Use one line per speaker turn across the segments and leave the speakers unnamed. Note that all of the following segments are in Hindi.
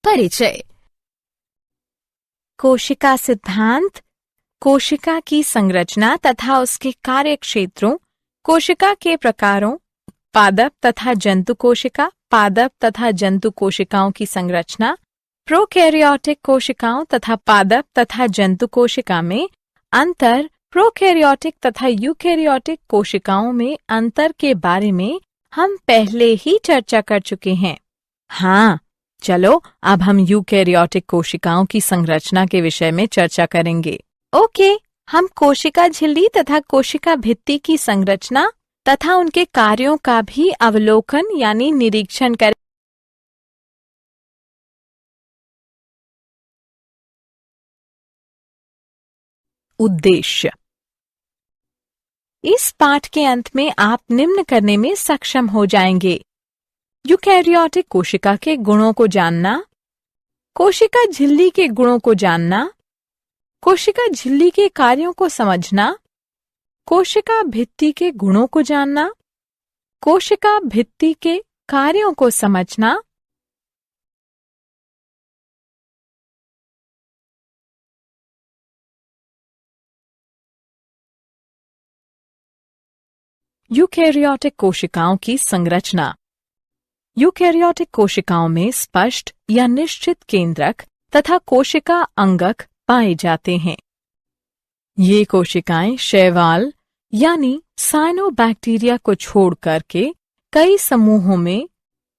परिचय। कोशिका सिद्धांत कोशिका की संरचना तथा उसके कार्य क्षेत्रों, कोशिका के प्रकारों, पादप तथा जंतु कोशिका, पादप तथा जंतु कोशिकाओं की संरचना, प्रोकैरियोटिक कोशिकाओं तथा पादप तथा जंतु कोशिका में अंतर, प्रोकैरियोटिक तथा यूकैरियोटिक कोशिकाओं में अंतर के बारे में हम पहले ही चर्चा कर चुके हैं। हाँ, चलो अब हम यूकैरियोटिक कोशिकाओं की संरचना के विषय में चर्चा करेंगे। ओके, हम कोशिका झिल्ली तथा कोशिका भित्ति की संरचना तथा उनके कार्यों का भी अवलोकन यानी निरीक्षण करें। उद्देश्य। इस पाठ के अंत में आप निम्न करने में सक्षम हो जाएंगे: यूकैरियोटिक कोशिका के गुणों को जानना, कोशिका झिल्ली के गुणों को जानना, कोशिका झिल्ली के कार्यों को समझना, कोशिका भित्ति के गुणों को जानना, कोशिका भित्ति के कार्यों को समझना, यूकैरियोटिक कोशिकाओं की संरचना। यूकैरियोटिक कोशिकाओं में स्पष्ट या निश्चित केंद्रक तथा कोशिका अंगक पाए जाते हैं। ये कोशिकाएं शैवाल यानी साइनोबैक्टीरिया को छोड़ करके कई समूहों में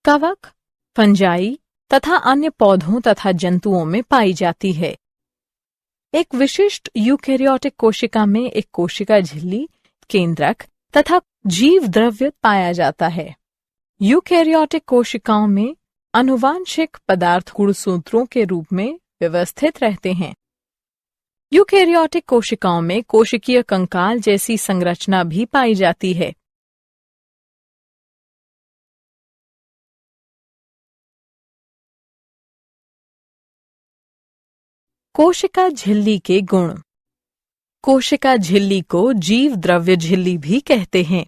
कवक, फंजाई तथा अन्य पौधों तथा जंतुओं में पाई जाती है। एक विशिष्ट यूकैरियोटिक कोशिका में एक कोशिका झिल्ली, केंद्रक तथा जीव द्रव्य पाया जाता है। यूकैरियोटिक कोशिकाओं में आनुवांशिक पदार्थ गुणसूत्रों के रूप में व्यवस्थित रहते हैं। यूकैरियोटिक कोशिकाओं में कोशिकीय कंकाल जैसी संरचना भी पाई जाती है। कोशिका झिल्ली के गुण। कोशिका झिल्ली को जीव द्रव्य झिल्ली भी कहते हैं।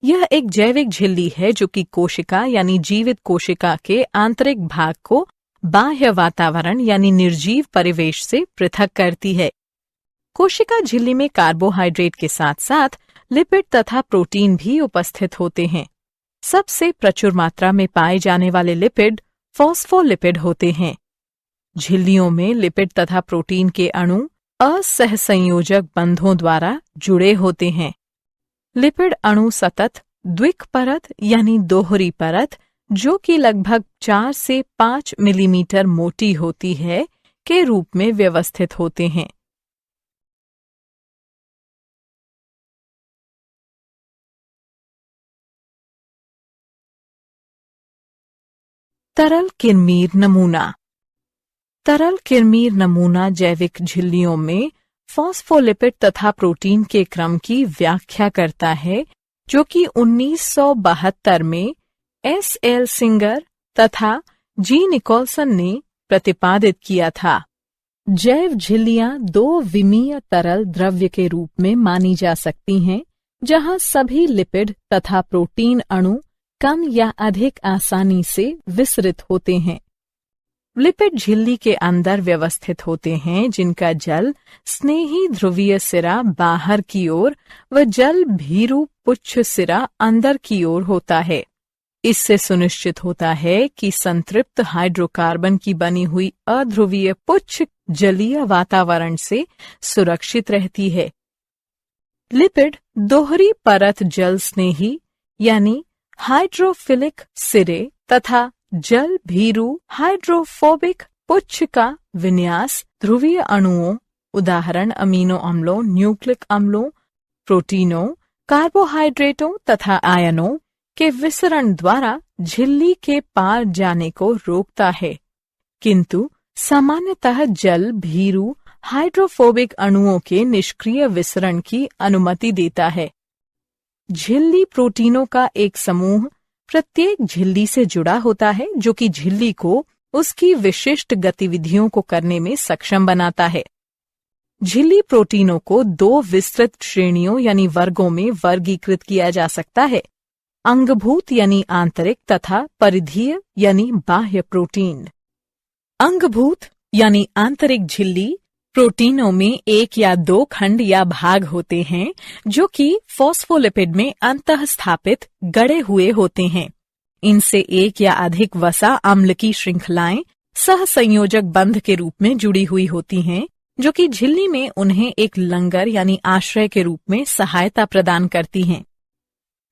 यह एक जैविक झिल्ली है जो कि कोशिका यानी जीवित कोशिका के आंतरिक भाग को बाह्य वातावरण यानी निर्जीव परिवेश से पृथक करती है। कोशिका झिल्ली में कार्बोहाइड्रेट के साथ साथ लिपिड तथा प्रोटीन भी उपस्थित होते हैं। सबसे प्रचुर मात्रा में पाए जाने वाले लिपिड फॉस्फोलिपिड होते हैं। झिल्लियों में लिपिड तथा प्रोटीन के अणु असहसंयोजक बंधों द्वारा जुड़े होते हैं। लिपिड अणु सतत द्विक परत यानी दोहरी परत जो कि लगभग 4 से 5 मिलीमीटर मोटी होती है के रूप में व्यवस्थित होते हैं। तरल किरमीर नमूना। तरल किरमीर नमूना जैविक झिल्लियों में फॉस्फोलिपिड तथा प्रोटीन के क्रम की व्याख्या करता है जो कि 1972 में S.L. सिंगर तथा G. निकोलसन ने प्रतिपादित किया था। जैव झिल्लियां 2 विमीय तरल द्रव्य के रूप में मानी जा सकती हैं, जहां सभी लिपिड तथा प्रोटीन अणु कम या अधिक आसानी से विसरित होते हैं। लिपिड झिल्ली के अंदर व्यवस्थित होते हैं, जिनका जल स्नेही ध्रुवीय सिरा बाहर की ओर व जल भीरू पुच्छ सिरा अंदर की ओर होता है। इससे सुनिश्चित होता है कि संतृप्त हाइड्रोकार्बन की बनी हुई अध्रुवीय पुच्छ जलीय वातावरण से सुरक्षित रहती है। लिपिड दोहरी परत जल स्नेही यानी हाइड्रोफिलिक सिरे तथा जल भीरू हाइड्रोफोबिक पुच्छ का विन्यास ध्रुवीय अणुओं उदाहरण अमीनो अम्लों, न्यूक्लिक अम्लों, प्रोटीनों, कार्बोहाइड्रेटों तथा आयनों के विसरण द्वारा झिल्ली के पार जाने को रोकता है, किंतु सामान्यतः जल भीरू हाइड्रोफोबिक अणुओं के निष्क्रिय विसरण की अनुमति देता है। झिल्ली प्रोटीनों का एक समूह प्रत्येक झिल्ली से जुड़ा होता है जो कि झिल्ली को उसकी विशिष्ट गतिविधियों को करने में सक्षम बनाता है। झिल्ली प्रोटीनों को 2 विस्तृत श्रेणियों यानी वर्गों में वर्गीकृत किया जा सकता है। अंगभूत यानी आंतरिक तथा परिधीय यानी बाह्य प्रोटीन। अंगभूत यानी आंतरिक झिल्ली प्रोटीनों में एक या दो खंड या भाग होते हैं जो कि फॉस्फोलिपिड में अंतःस्थापित गड़े हुए होते हैं। इनसे एक या अधिक वसा अम्ल की श्रृंखलाएं सहसंयोजक बंध के रूप में जुड़ी हुई होती हैं, जो कि झिल्ली में उन्हें एक लंगर यानी आश्रय के रूप में सहायता प्रदान करती हैं।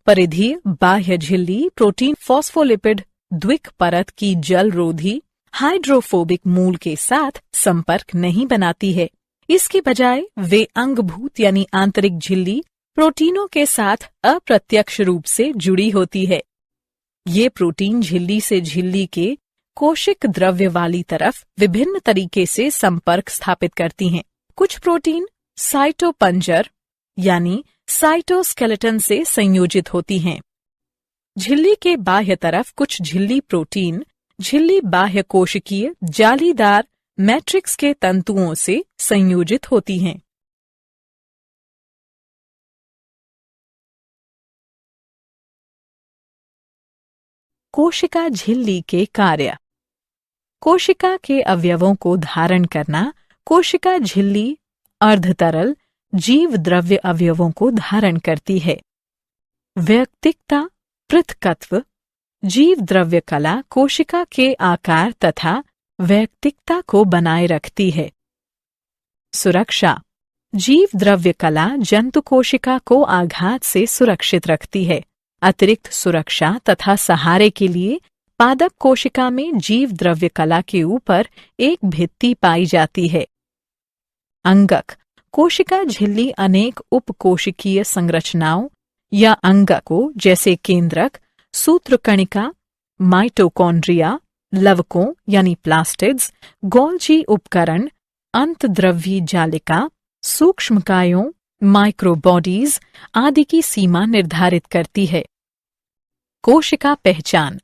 परिधीय बाह्य झिल्ली प्रोटीन फॉस्फोलिपिड द्विक परत की जलरोधी हाइड्रोफोबिक मूल के साथ संपर्क नहीं बनाती है। इसके बजाय वे अंगभूत यानी आंतरिक झिल्ली प्रोटीनों के साथ अप्रत्यक्ष रूप से जुड़ी होती है। ये प्रोटीन झिल्ली से झिल्ली के कोशिक द्रव्य वाली तरफ विभिन्न तरीके से संपर्क स्थापित करती हैं। कुछ प्रोटीन साइटोपंजर यानी साइटोस्केलेटन से संयोजित होती हैं। झिल्ली के बाह्य तरफ कुछ झिल्ली प्रोटीन झिल्ली बाह्य कोशिकीय जालीदार मैट्रिक्स के तंतुओं से संयोजित होती हैं। कोशिका झिल्ली के कार्य। कोशिका के अवयवों को धारण करना कोशिका झिल्ली अर्धतरल जीव द्रव्य अवयवों को धारण करती है। वैयक्तिकता पृथकत्व जीव द्रव्य कला कोशिका के आकार तथा वैयक्तिकता को बनाए रखती है। सुरक्षा जीव द्रव्य कला जंतु कोशिका को आघात से सुरक्षित रखती है। अतिरिक्त सुरक्षा तथा सहारे के लिए पादप कोशिका में जीव द्रव्य कला के ऊपर एक भित्ति पाई जाती है। अंगक कोशिका झिल्ली अनेक उपकोशिकीय संरचनाओं या अंगकों जैसे केंद्रक सूत्रकणिका माइटोकॉन्ड्रिया लवकों यानी प्लास्टिड्स गोल्जी उपकरण अंतद्रव्यी जालिका सूक्ष्मकायों माइक्रोबॉडीज आदि की सीमा निर्धारित करती है। कोशिका पहचान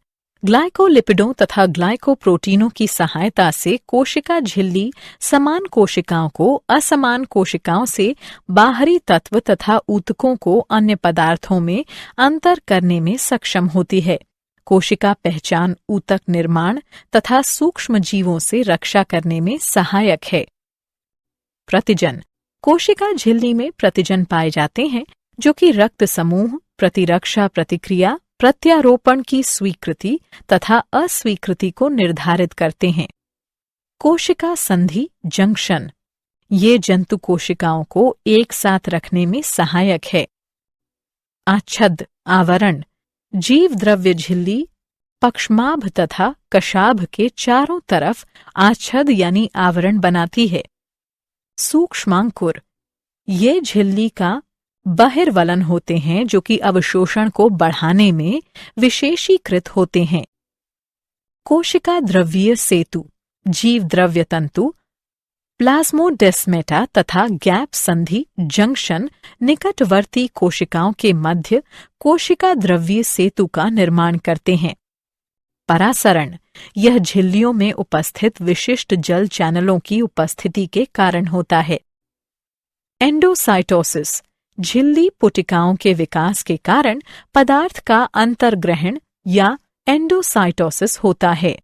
ग्लाइकोलिपिडों तथा ग्लाइकोप्रोटीनों की सहायता से कोशिका झिल्ली समान कोशिकाओं को असमान कोशिकाओं से बाहरी तत्व तथा ऊतकों को अन्य पदार्थों में अंतर करने में सक्षम होती है। कोशिका पहचान ऊतक निर्माण तथा सूक्ष्म जीवों से रक्षा करने में सहायक है। प्रतिजन कोशिका झिल्ली में प्रतिजन पाए जाते हैं जो कि रक्त समूह प्रतिरक्षा प्रतिक्रिया प्रत्यारोपण की स्वीकृति तथा अस्वीकृति को निर्धारित करते हैं। कोशिका संधि जंक्शन ये जंतु कोशिकाओं को एक साथ रखने में सहायक है। आच्छद आवरण जीव द्रव्य झिल्ली पक्ष्माभ तथा कशाभ के चारों तरफ आच्छद यानी आवरण बनाती है। सूक्ष्मांकुर ये झिल्ली का बहिर्वलन होते हैं जो कि अवशोषण को बढ़ाने में विशेषीकृत होते हैं। कोशिका द्रव्यीय सेतु जीव द्रव्य तंतु प्लाज्मोडेस्मेटा तथा गैप संधि जंक्शन निकटवर्ती कोशिकाओं के मध्य कोशिका द्रव्यीय सेतु का निर्माण करते हैं। परासरण यह झिल्लियों में उपस्थित विशिष्ट जल चैनलों की उपस्थिति के कारण होता है। एंडोसाइटोसिस झिल्ली पुटिकाओं के विकास के कारण पदार्थ का अंतर्ग्रहण या एंडोसाइटोसिस होता है।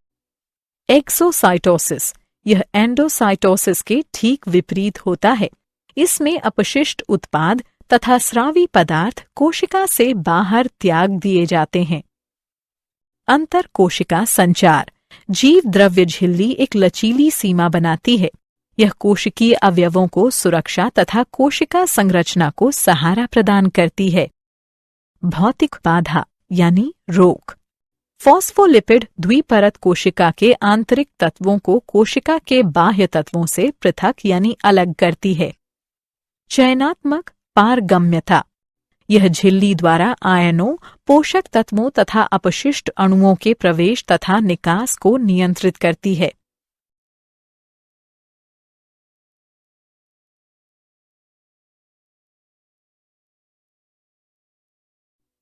एक्सोसाइटोसिस यह एंडोसाइटोसिस के ठीक विपरीत होता है। इसमें अपशिष्ट उत्पाद तथा स्रावी पदार्थ कोशिका से बाहर त्याग दिए जाते हैं। अंतर कोशिका संचार जीव द्रव्य झिल्ली एक लचीली सीमा बनाती है। यह कोशिकीय अवयवों को सुरक्षा तथा कोशिका संरचना को सहारा प्रदान करती है। भौतिक बाधा यानी रोक फॉस्फोलिपिड द्विपरत कोशिका के आंतरिक तत्वों को कोशिका के बाह्य तत्वों से पृथक यानी अलग करती है। चयनात्मक पारगम्यता यह झिल्ली द्वारा आयनों पोषक तत्वों तथा अपशिष्ट अणुओं के प्रवेश तथा निकास को नियंत्रित करती है।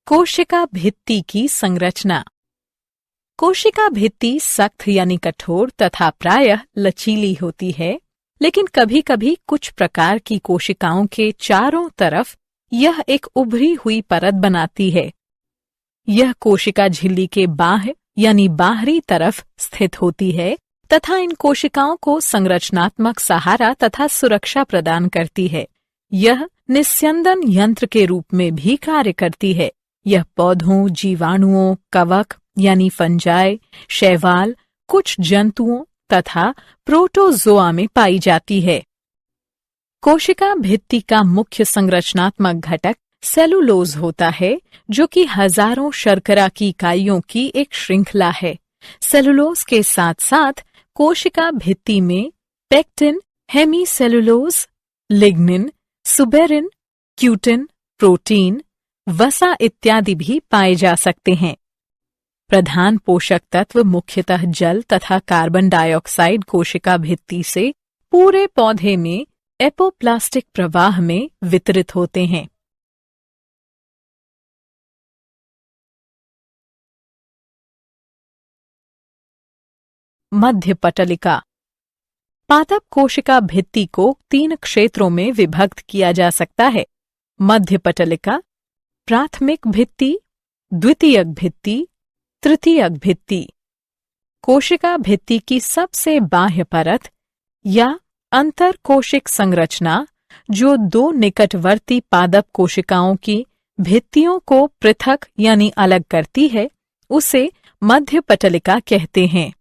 कोशिका भित्ति की संरचना कोशिका भित्ति सख्त यानी कठोर तथा प्रायः लचीली होती है, लेकिन कभी-कभी कुछ प्रकार की कोशिकाओं के चारों तरफ यह एक उभरी हुई परत बनाती है। यह कोशिका झिल्ली के बाह्य यानी बाहरी तरफ स्थित होती है तथा इन कोशिकाओं को संरचनात्मक सहारा तथा सुरक्षा प्रदान करती है। यह निस्यंदन यंत्र के रूप में भी कार्य करती है। यह पौधों, जीवाणुओं, कवक यानी फंजाई, शैवाल, कुछ जंतुओं तथा प्रोटोजोआ में पाई जाती है। कोशिका भित्ति का मुख्य संरचनात्मक घटक सेलुलोज होता है, जो कि हजारों शर्करा की इकाइयों की एक श्रृंखला है। सेलुलोज के साथ साथ कोशिका भित्ति में pectin, hemicellulose, lignin, suberin, cutin, protein, वसा इत्यादि भी पाए जा सकते हैं। प्रधान पोषक तत्व मुख्यतः जल तथा कार्बन डाइऑक्साइड कोशिका भित्ति से पूरे पौधे में एपोप्लास्टिक प्रवाह में वितरित होते हैं। मध्य पटलिका। पादप कोशिका भित्ति को 3 क्षेत्रों में विभक्त किया जा सकता है। मध्य पटलिका, प्राथमिक भित्ति, द्वितीयक भित्ति, तृतीयक भित्ति। कोशिका भित्ति की सबसे बाह्य परत या अंतरकोशिक संरचना, जो 2 निकटवर्ती पादप कोशिकाओं की भित्तियों को पृथक यानी अलग करती है, उसे मध्य पटलिका कहते हैं।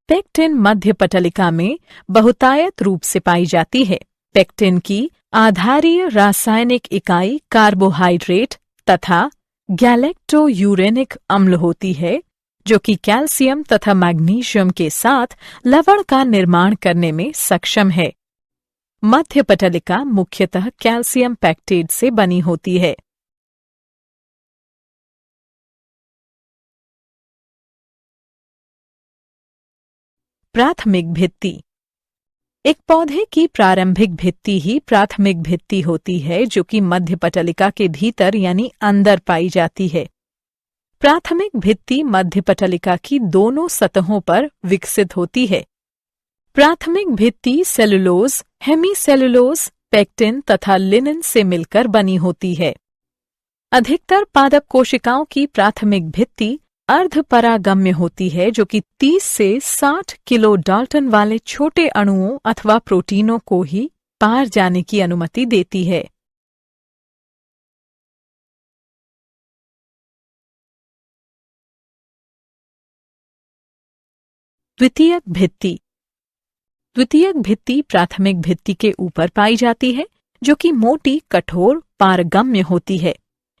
पेक्टिन मध्य पटलिका में बहुतायत रूप से पाई जाती है। पेक्टिन की आधारीय रासायनिक इकाई कार्बोहाइड्रेट तथा गैलेक्टोयूरेनिक अम्ल होती है, जो कि कैल्शियम तथा मैग्नीशियम के साथ लवण का निर्माण करने में सक्षम है। मध्य पटलिका मुख्यतः कैल्शियम पैक्टेट से बनी होती है। प्राथमिक भित्ति। एक पौधे की प्रारंभिक भित्ति ही प्राथमिक भित्ति होती है, जो कि मध्य पटलिका के भीतर यानी अंदर पाई जाती है। प्राथमिक भित्ति मध्य पटलिका की दोनों सतहों पर विकसित होती है। प्राथमिक भित्ति सेलुलोज, हेमीसेलुलोज, पेक्टिन तथा लिनिन से मिलकर बनी होती है। अधिकतर पादप कोशिकाओं की प्राथमिक भित्ति अर्धपरागम्य होती है, जो कि 30 से 60 किलो डाल्टन वाले छोटे अणुओं अथवा प्रोटीनों को ही पार जाने की अनुमति देती है। द्वितीयक भित्ति। द्वितीयक भित्ति प्राथमिक भित्ति के ऊपर पाई जाती है, जो कि मोटी, कठोर, पारगम्य होती है।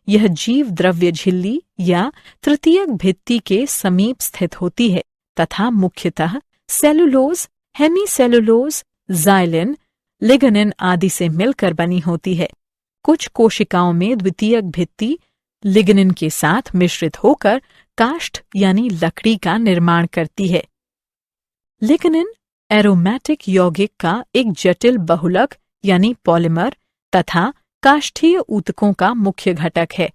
यह जीव द्रव्य झिल्ली या तृतीयक भित्ति के समीप स्थित होती है तथा मुख्यतः सेलुलोज, हेमीसेलुलोज, जाइलिन, लिग्निन आदि से मिलकर बनी होती है। कुछ कोशिकाओं में द्वितीयक भित्ति लिग्निन के साथ मिश्रित होकर काष्ठ यानी लकड़ी का निर्माण करती है। लिग्निन एरोमेटिक यौगिक का एक जटिल बहुलक यानी पॉलीमर तथा काष्ठीय ऊतकों का मुख्य घटक है।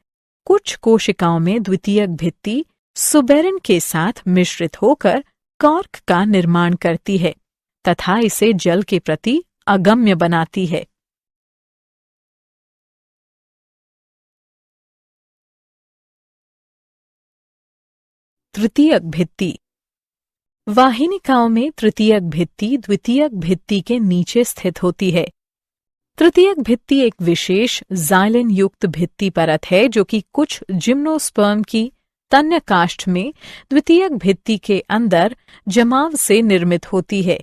कुछ कोशिकाओं में द्वितीयक भित्ति सुबेरिन के साथ मिश्रित होकर कॉर्क का निर्माण करती है तथा इसे जल के प्रति अगम्य बनाती है। तृतीयक भित्ति। वाहिनिकाओं में तृतीयक भित्ति द्वितीयक भित्ति के नीचे स्थित होती है। तृतीयक भित्ति एक विशेष जाइलिन युक्त भित्ति परत है, जो कि कुछ जिम्नोस्पर्म की तन्य काष्ठ में द्वितीयक भित्ति के अंदर जमाव से निर्मित होती है।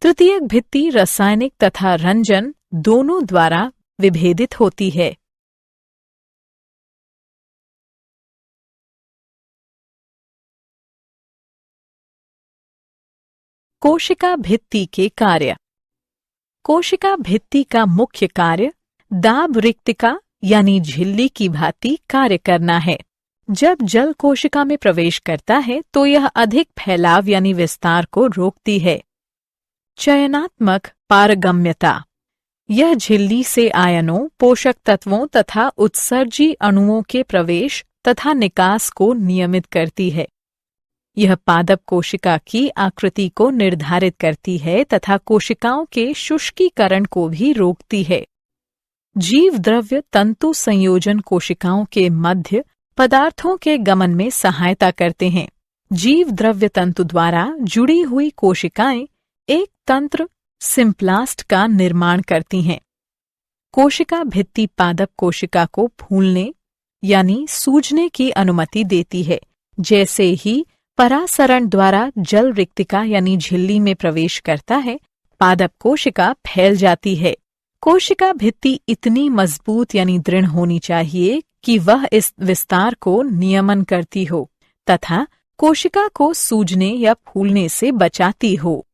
तृतीयक भित्ति रासायनिक तथा रंजन दोनों द्वारा विभेदित होती है। कोशिका भित्ति के कार्य। कोशिका भित्ति का मुख्य कार्य दाब रिक्तिका यानी झिल्ली की भांति कार्य करना है। जब जल कोशिका में प्रवेश करता है तो यह अधिक फैलाव यानी विस्तार को रोकती है। चयनात्मक पारगम्यता। यह झिल्ली से आयनों, पोषक तत्वों तथा उत्सर्जी अणुओं के प्रवेश तथा निकास को नियमित करती है। यह पादप कोशिका की आकृति को निर्धारित करती है तथा कोशिकाओं के शुष्कीकरण को भी रोकती है। जीव द्रव्य तंतु संयोजन कोशिकाओं के मध्य पदार्थों के गमन में सहायता करते हैं। जीव द्रव्य तंतु द्वारा जुड़ी हुई कोशिकाएं एक तंत्र सिम्प्लास्ट का निर्माण करती हैं। कोशिका भित्ति पादप कोशिका को फूलने यानी सूजने की अनुमति देती है। जैसे ही परासरण द्वारा जल रिक्तिका यानी झिल्ली में प्रवेश करता है, पादप कोशिका फैल जाती है। कोशिका भित्ति इतनी मजबूत यानी दृढ़ होनी चाहिए कि वह इस विस्तार को नियमन करती हो तथा कोशिका को सूजने या फूलने से बचाती हो।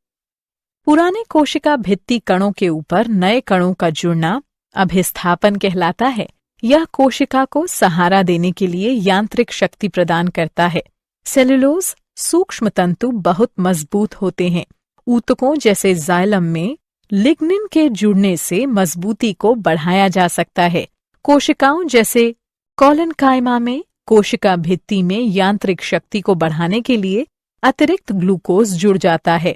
पुराने कोशिका भित्ति कणों के ऊपर नए कणों का जुड़ना अभिस्थापन कहलाता है। यह कोशिका को सहारा देने के लिए यांत्रिक शक्ति प्रदान करता है। सेलुलोज सूक्ष्म तंतु बहुत मजबूत होते हैं। ऊतकों जैसे जाइलम में लिग्निन के जुड़ने से मजबूती को बढ़ाया जा सकता है। कोशिकाओं जैसे कोलेनकाइमा में कोशिका भित्ति में यांत्रिक शक्ति को बढ़ाने के लिए अतिरिक्त ग्लूकोज जुड़ जाता है।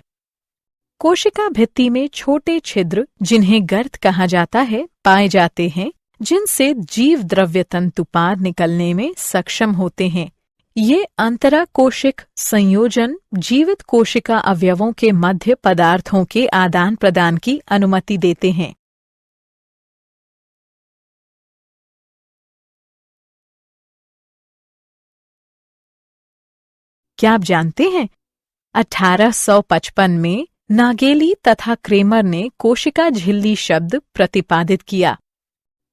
कोशिका भित्ति में छोटे छिद्र, जिन्हें गर्त कहा जाता है, पाए जाते हैं, जिनसे जीव द्रव्य तंतुपाद निकलने में सक्षम होते हैं। ये अंतराकोशिक संयोजन जीवित कोशिका अवयवों के मध्य पदार्थों के आदान प्रदान की अनुमति देते हैं। क्या आप जानते हैं 1855 में नागेली तथा क्रेमर ने कोशिका झिल्ली शब्द प्रतिपादित किया।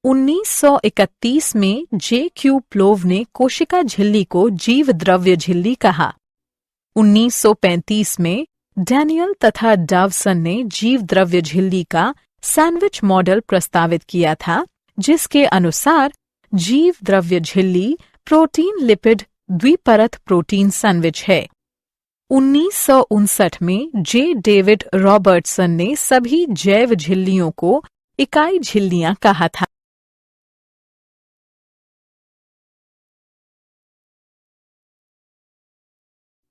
1931 में J.Q. प्लोव ने कोशिका झिल्ली को जीव द्रव्य झिल्ली कहा। 1935 में डैनियल तथा डावसन ने जीव द्रव्य झिल्ली का सैंडविच मॉडल प्रस्तावित किया था, जिसके अनुसार जीव द्रव्य झिल्ली प्रोटीन लिपिड द्विपरत प्रोटीन सैंडविच है। 1959 में जे. डेविड रॉबर्टसन ने सभी जैव झिल्लियों को इकाई झिल्लियां कहा था।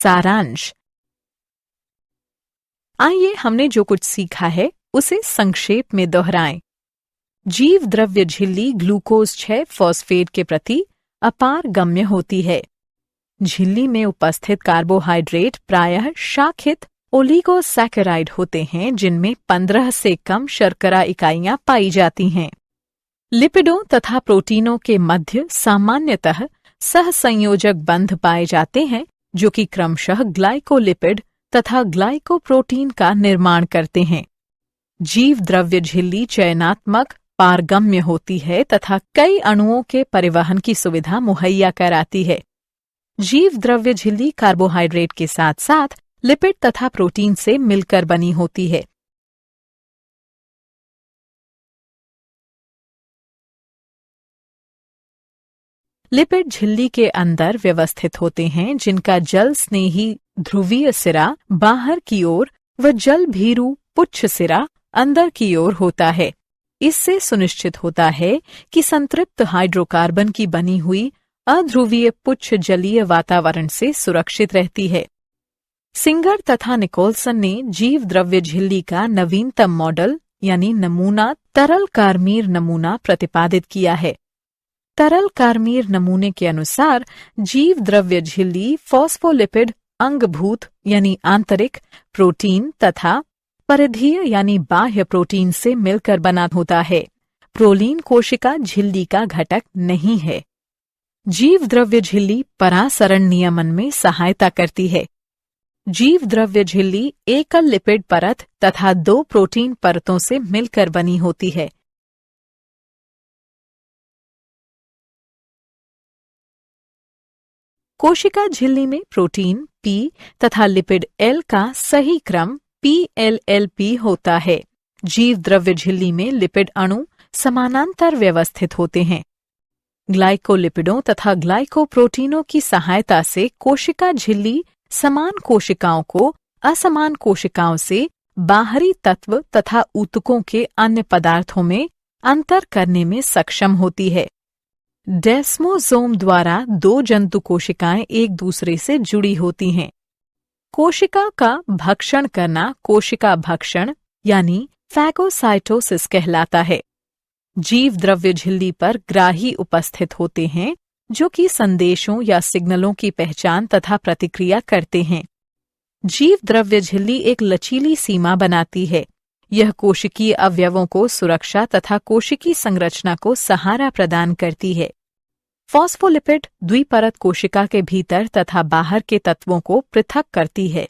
सारांश। आइए हमने जो कुछ सीखा है उसे संक्षेप में दोहराएं। जीव द्रव्य झिल्ली ग्लूकोज 6 फॉस्फेट के प्रति अपारगम्य होती है। झिल्ली में उपस्थित कार्बोहाइड्रेट प्रायः शाखित ओलिगोसैकेराइड होते हैं, जिनमें 15 से कम शर्करा इकाइयां पाई जाती हैं। लिपिडों तथा प्रोटीनों के मध्य सामान्यतः सहसंयोजक बंध पाए जाते हैं, जो कि क्रमशः ग्लाइकोलिपिड तथा ग्लाइकोप्रोटीन का निर्माण करते हैं। जीव द्रव्य झिल्ली चयनात्मक पारगम्य होती है तथा कई अणुओं के परिवहन की सुविधा मुहैया कराती है। जीव द्रव्य झिल्ली कार्बोहाइड्रेट के साथ साथ लिपिड तथा प्रोटीन से मिलकर बनी होती है। लिपिड झिल्ली के अंदर व्यवस्थित होते हैं, जिनका जल स्नेही ध्रुवीय सिरा बाहर की ओर व जल भीरू पुच्छ सिरा अंदर की ओर होता है। इससे सुनिश्चित होता है कि संतृप्त हाइड्रोकार्बन की बनी हुई अध्रुवीय पुच्छ जलीय वातावरण से सुरक्षित रहती है। सिंगर तथा निकोलसन ने जीव द्रव्य झिल्ली का नवीनतम मॉडल यानी नमूना तरल कार्मीर नमूना प्रतिपादित किया है। तरल कार्मीर नमूने के अनुसार जीव द्रव्य झिल्ली फॉस्फोलिपिड अंगभूत यानी आंतरिक प्रोटीन तथा परिधीय यानी बाह्य प्रोटीन से मिलकर बना होता है। प्रोलीन कोशिका झिल्ली का घटक नहीं है। जीव द्रव्य झिल्ली परासरण नियमन में सहायता करती है। जीव द्रव्य झिल्ली एकल लिपिड परत तथा 2 प्रोटीन परतों से मिलकर बनी होती है। कोशिका झिल्ली में प्रोटीन P तथा लिपिड L का सही क्रम PLLP होता है। जीव द्रव्य झिल्ली में लिपिड अणु समानांतर व्यवस्थित होते हैं। ग्लाइकोलिपिडों तथा ग्लाइकोप्रोटीनों की सहायता से कोशिका झिल्ली समान कोशिकाओं को असमान कोशिकाओं से बाहरी तत्व तथा ऊतकों के अन्य पदार्थों में अंतर करने में सक्षम होती है। डेस्मोसोम द्वारा 2 जंतु कोशिकाएं एक दूसरे से जुड़ी होती हैं। कोशिका का भक्षण करना कोशिका भक्षण यानी फैगोसाइटोसिस कहलाता है। जीव द्रव्य झिल्ली पर ग्राही उपस्थित होते हैं जो कि संदेशों या सिग्नलों की पहचान तथा प्रतिक्रिया करते हैं। जीव द्रव्य झिल्ली एक लचीली सीमा बनाती है। यह कोशिकीय अवयवों को सुरक्षा तथा कोशिकीय संरचना को सहारा प्रदान करती है। फॉस्फोलिपिड द्विपरत कोशिका के भीतर तथा बाहर के तत्वों को पृथक करती है।